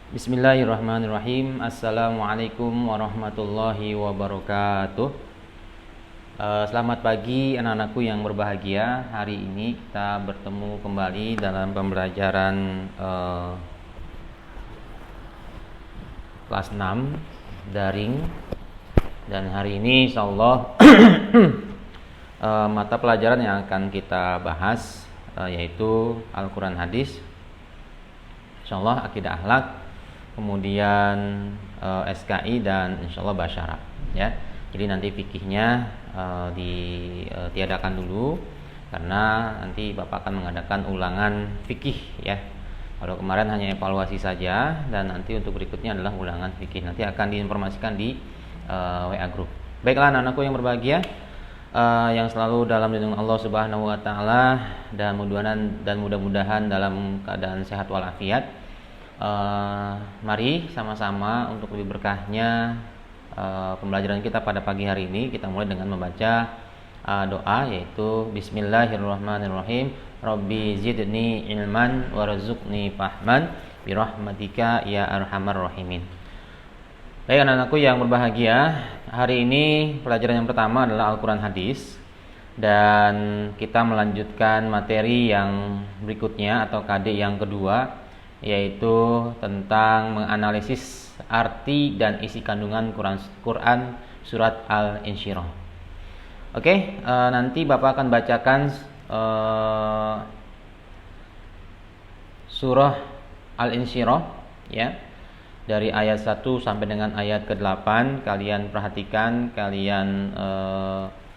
Bismillahirrahmanirrahim. Assalamualaikum warahmatullahi wabarakatuh. Selamat pagi anak-anakku yang berbahagia. Hari ini kita bertemu kembali dalam pembelajaran kelas 6 daring. Dan hari ini insyaallah mata pelajaran yang akan kita bahas yaitu Al-Quran Hadis, insyaallah akidah akhlak, kemudian SKI dan insyaallah basyara ya. Jadi nanti fikihnya ditiadakan dulu karena nanti Bapak akan mengadakan ulangan fikih ya. Kalau kemarin hanya evaluasi saja dan nanti untuk berikutnya adalah ulangan fikih. Nanti akan diinformasikan di WA group. Baiklah anak-anakku yang berbahagia, yang selalu dalam lindungan Allah Subhanahu wa taala dan mudah-mudahan dalam keadaan sehat walafiat. Mari sama-sama untuk lebih berkahnya pembelajaran kita pada pagi hari ini kita mulai dengan membaca doa yaitu Bismillahirrahmanirrahim. Rabbi zidni ilman warzuqni fahman birahmatika ya arhamar rahimin. Baik anak-anakku yang berbahagia, hari ini pelajaran yang pertama adalah Al-Quran Hadis dan kita melanjutkan materi yang berikutnya atau KD yang kedua, yaitu tentang menganalisis arti dan isi kandungan Quran surat Al-Insyirah. Oke, nanti Bapak akan bacakan surah Al-Insyirah ya, dari ayat 1 sampai dengan ayat ke-8. Kalian perhatikan, kalian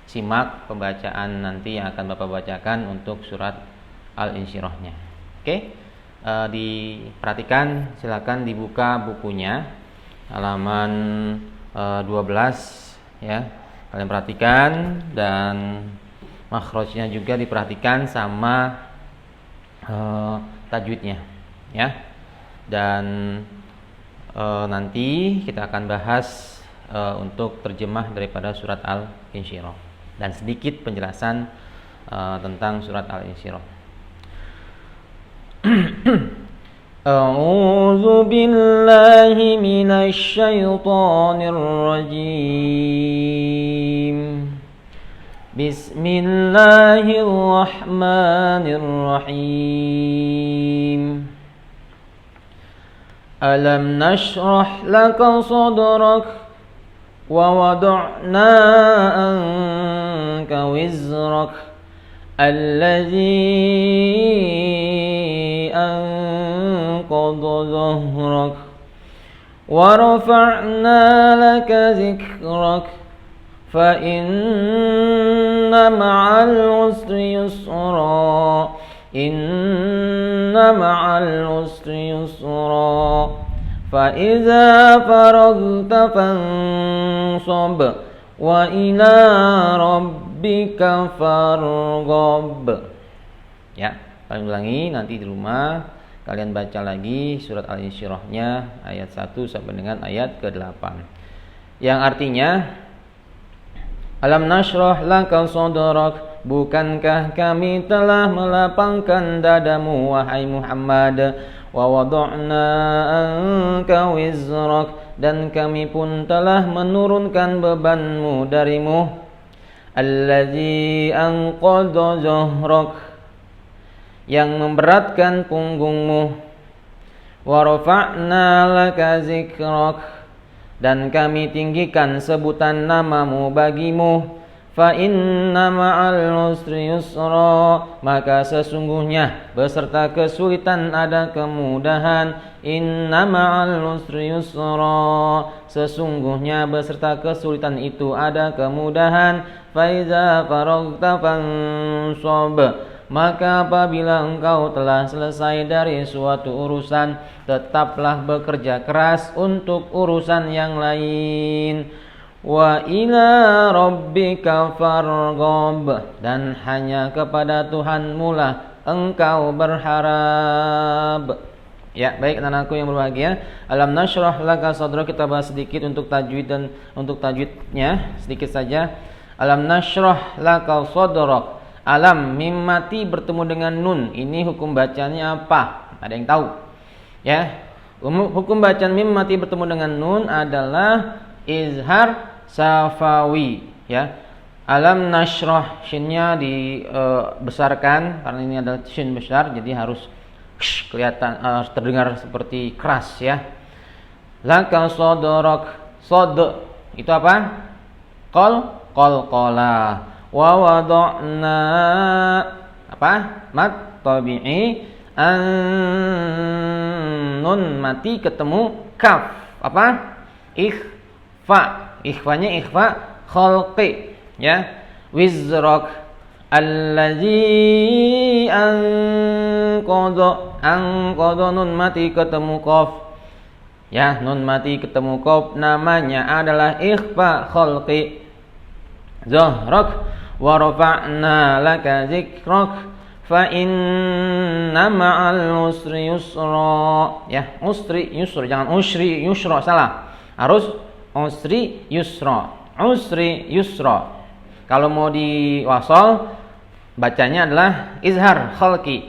simak pembacaan nanti yang akan Bapak bacakan untuk surat Al-Insyirahnya. Oke. Diperhatikan, silakan dibuka bukunya halaman 12 ya. Kalian perhatikan dan makhrajnya juga diperhatikan sama tajwidnya ya. Dan nanti kita akan bahas untuk terjemah daripada surat Al-Insyirah dan sedikit penjelasan tentang surat Al-Insyirah. A'udzu billahi minasy syaithanir rajim. Bismillahirrahmanirrahim. Alam nashrah laka sadrak wa wada'na anka wizrak alladzi أنقض ظهرك ورفعنا لك ذكرك فإن مع العسر يسرا إن مع العسر يسرا فإذا فرغت فانصب وإلى ربك فارغب. Ya, kalian ulangi nanti di rumah, kalian baca lagi surat Al-Insyirahnya ayat 1 sampai dengan ayat ke-8. Yang artinya, Alam nashrah laka sadrak, bukankah kami telah melapangkan dadamu wahai Muhammad, wa wada'na anka wizrak, dan kami pun telah menurunkan bebanmu darimu, alladzi anqadha zahrak, yang memberatkan punggungmu, wa rafa'na laka zikrak, dan kami tinggikan sebutan namamu bagimu, fa inna ma'al usri yusra, maka sesungguhnya beserta kesulitan ada kemudahan. Inna ma'al usri yusra, sesungguhnya beserta kesulitan itu ada kemudahan. Fa iza faragta fansab, maka apabila engkau telah selesai dari suatu urusan, tetaplah bekerja keras untuk urusan yang lain. Wa ila rabbika farghab, dan hanya kepada Tuhanmu lah engkau berharap. Ya, baik anak-anakku yang berbahagia, Alam nashrah laka sadrak, kita bahas sedikit untuk tajwid dan untuk tajwidnya sedikit saja. Alam nashrah laka sadrak, alam mim mati bertemu dengan nun, ini hukum bacanya apa? Ada yang tahu? Ya, Hukum bacaan mim mati bertemu dengan nun adalah izhar safawi, ya. Alam nashrah, shinnya dibesarkan karena ini adalah shin besar, jadi harus kelihatan terdengar seperti keras, ya. Laka sodorok, sod itu apa? Qala. Wa wada'na apa? Mat tabi'i an nun mati ketemu kaf, apa? Ikhfa. Ikhfanya ikhfa khalqi, ya. Wizrak allazi anqadha nun mati ketemu qaf, ya. Nun mati ketemu qaf namanya adalah ikhfa khalqi. Zahrak wa rafa'na laka zikrak fa inna ma'al usri yusra, ya. Usri yusra, jangan usri yusra, salah. Harus usri yusra. Usri yusra. Kalau mau diwasal bacanya adalah izhar khalqi.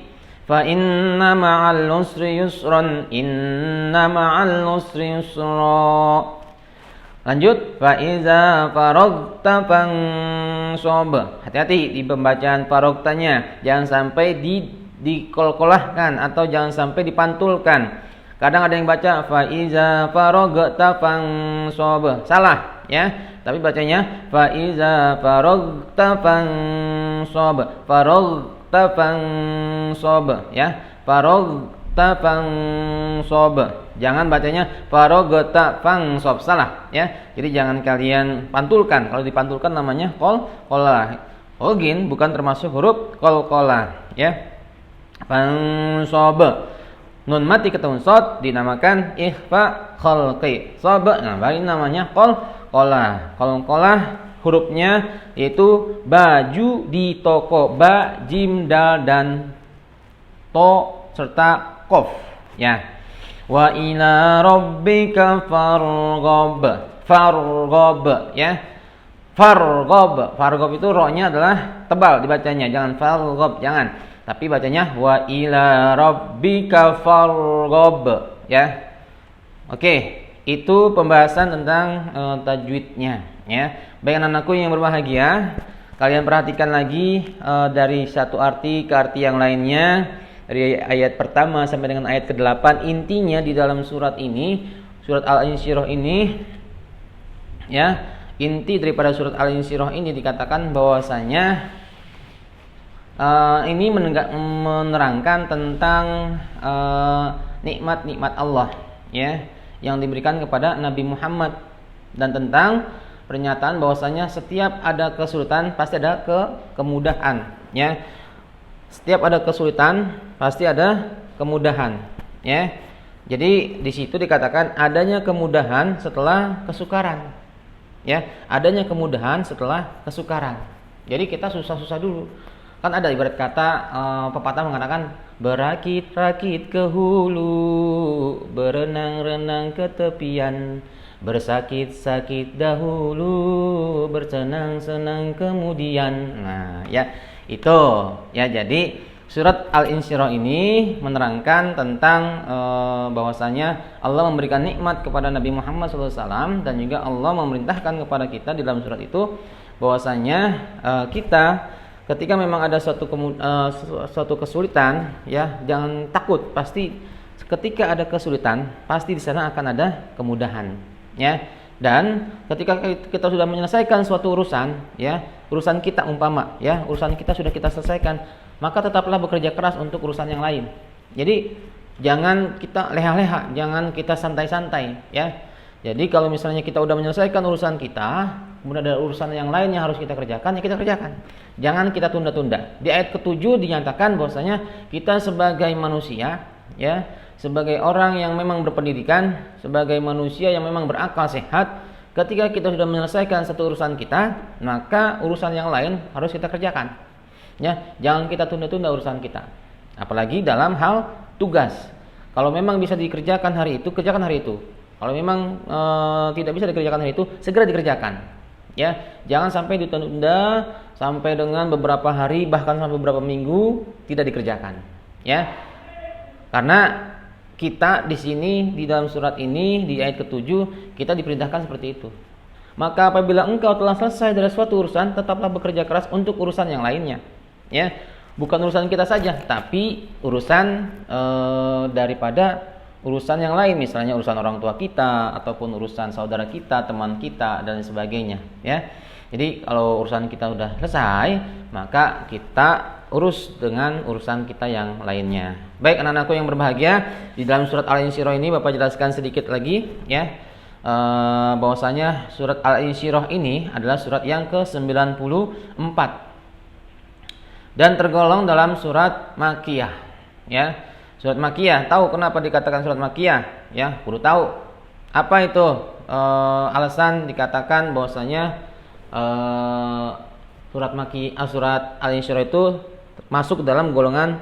Fa inna ma'al usri yusran, inna ma'al usri yusra. Lanjut, fa iza faragta fansab. Hati-hati di pembacaan faragtanya, jangan sampai dikolkolahkan atau jangan sampai dipantulkan. Kadang ada yang baca fa iza faragta fansab, salah, ya. Tapi bacanya fa iza faragta fansab, faragta fansab, ya. Faragta fansab. Jangan bacanya faragta fansab, salah, ya. Jadi jangan kalian pantulkan. Kalau dipantulkan namanya qalqalah. Ogin bukan termasuk huruf qalqalah, ya. Fansab. Nun mati ketemu shad dinamakan ikhfa khalqi. Shad, nah baru namanya qalqalah. Qalqalah hurufnya yaitu baju di toko, ba, jim, dal dan to serta qaf, ya. Wa ila rabbika farghab. Farghab, ya. Farghab itu ro-nya adalah tebal dibacanya, jangan farghab, jangan. Tapi bacanya wa ila rabbika farghab, ya. Oke, itu pembahasan tentang tajwidnya, ya. Baik anak-anakku yang berbahagia, kalian perhatikan lagi dari satu arti ke arti yang lainnya. Dari ayat pertama sampai dengan ayat ke-8, intinya di dalam surat ini, surat Al-Insyirah ini, ya, inti daripada surat Al-Insyirah ini dikatakan bahwasanya ini menerangkan tentang nikmat-nikmat Allah, ya, yang diberikan kepada Nabi Muhammad, dan tentang pernyataan bahwasanya setiap ada kesulitan pasti ada kemudahan, ya. Setiap ada kesulitan pasti ada kemudahan, ya. Jadi di situ dikatakan adanya kemudahan setelah kesukaran, ya. Adanya kemudahan setelah kesukaran. Jadi kita susah-susah dulu. Kan ada ibarat kata pepatah mengatakan berakit-rakit ke hulu, berenang-renang ke tepian, bersakit-sakit dahulu, bersenang-senang kemudian. Nah, ya itu, ya. Jadi surat Al-Insyirah ini menerangkan tentang bahwasanya Allah memberikan nikmat kepada Nabi Muhammad SAW, dan juga Allah memerintahkan kepada kita di dalam surat itu bahwasanya kita ketika memang ada suatu kesulitan, ya, jangan takut. Pasti ketika ada kesulitan, pasti di sana akan ada kemudahan, ya. Dan ketika kita sudah menyelesaikan suatu urusan, ya, urusan kita umpama, ya, urusan kita sudah kita selesaikan, maka tetaplah bekerja keras untuk urusan yang lain. Jadi jangan kita leha-leha, jangan kita santai-santai, ya. Jadi kalau misalnya kita sudah menyelesaikan urusan kita, kemudian ada urusan yang lain yang harus kita kerjakan, ya kita kerjakan. Jangan kita tunda-tunda. Di ayat ke-7 dinyatakan bahwasanya kita sebagai manusia, ya, sebagai orang yang memang berpendidikan, sebagai manusia yang memang berakal sehat, ketika kita sudah menyelesaikan satu urusan kita, maka urusan yang lain harus kita kerjakan, ya. Jangan kita tunda-tunda urusan kita, apalagi dalam hal tugas. Kalau memang bisa dikerjakan hari itu, kerjakan hari itu. Kalau memang tidak bisa dikerjakan hari itu, segera dikerjakan, ya. Jangan sampai ditunda sampai dengan beberapa hari, bahkan sampai beberapa minggu tidak dikerjakan, ya. Karena kita di sini di dalam surat ini di ayat ke-7 kita diperintahkan seperti itu. Maka apabila engkau telah selesai dari suatu urusan, tetaplah bekerja keras untuk urusan yang lainnya. Ya, bukan urusan kita saja, tapi urusan daripada urusan yang lain, misalnya urusan orang tua kita ataupun urusan saudara kita, teman kita dan sebagainya. Ya, jadi kalau urusan kita sudah selesai, maka kita urus dengan urusan kita yang lainnya. Baik anak-anakku yang berbahagia, di dalam surat Al-Insyirah ini Bapak jelaskan sedikit lagi ya, bahwasanya surat Al-Insyirah ini adalah surat yang ke-94 dan tergolong dalam surat Makkiyah ya. Surat Makkiyah, tahu kenapa dikatakan surat Makkiyah? Ya, perlu tahu. Apa itu alasan dikatakan bahwasanya surat Al-Insyirah itu masuk dalam golongan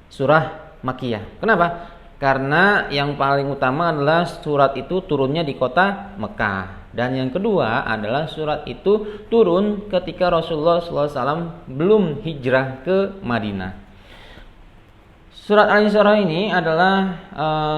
surah Makkiyah. Kenapa? Karena yang paling utama adalah surat itu turunnya di kota Mekah. Dan yang kedua adalah surat itu turun ketika Rasulullah SAW belum hijrah ke Madinah. Surat Al-Insyirah ini adalah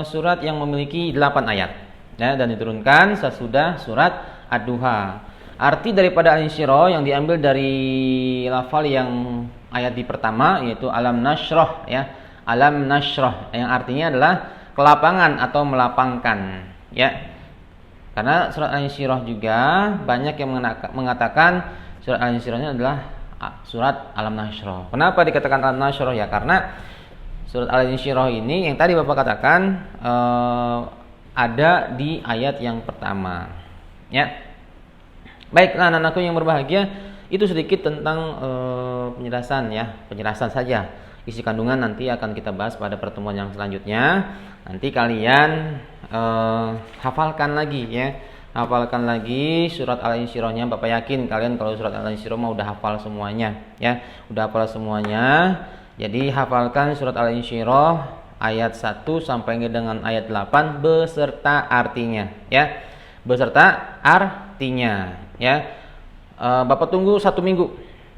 surat yang memiliki 8 ayat ya, dan diturunkan sesudah surat Ad-Duha. Arti daripada Al-Insyirah yang diambil dari lafal yang ayat di pertama yaitu alam nashrah ya, alam nashrah yang artinya adalah kelapangan atau melapangkan ya. Karena surat Al-Insyirah juga banyak yang mengatakan surat Al-Insyirah ini adalah surat alam nashrah. Kenapa dikatakan alam nashrah ya? Karena surat Al-Insyirah ini yang tadi Bapak katakan ada di ayat yang pertama ya. Baiklah anak-anakku yang berbahagia, itu sedikit tentang penjelasan saja. Isi kandungan nanti akan kita bahas pada pertemuan yang selanjutnya. Nanti kalian hafalkan lagi ya. Hafalkan lagi surat Al-Insyirahnya. Bapak yakin kalian kalau surat Al-Insyirah mah udah hafal semuanya ya. Udah hafal semuanya. Jadi hafalkan surat Al-Insyirah ayat 1 sampai dengan ayat 8 beserta artinya ya. Beserta artinya ya. Bapak tunggu 1 minggu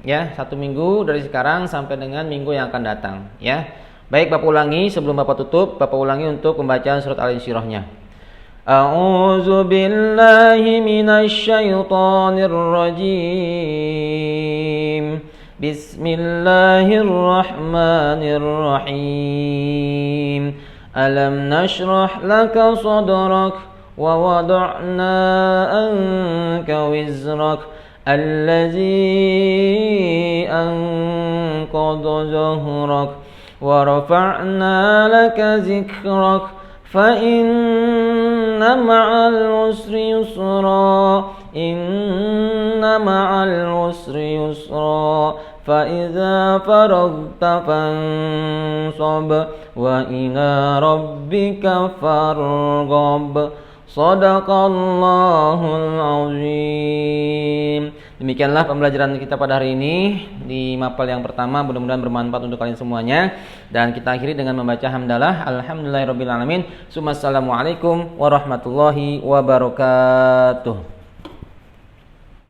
ya, 1 minggu dari sekarang sampai dengan minggu yang akan datang ya. Baik, Bapak ulangi sebelum Bapak tutup, Bapak ulangi untuk pembacaan surat Al-Insyirahnya. A'udzu billahi minasy syaithanir rajim. Bismillahirrahmanirrahim. Alam nashrah laka sadrak wa wada'na anka wizrak الذي أنقض ظهرك ورفعنا لك ذكرك فإن مع العسر يسرا إن مع العسر يسرا فإذا فرغت فانصب وإلى ربك فارغب. Shadaqallahul azim. Demikianlah pembelajaran kita pada hari ini di mapel yang pertama, mudah-mudahan bermanfaat untuk kalian semuanya. Dan kita akhiri dengan membaca hamdalah alhamdulillahirabbil alamin. Assalamualaikum warahmatullahi wabarakatuh.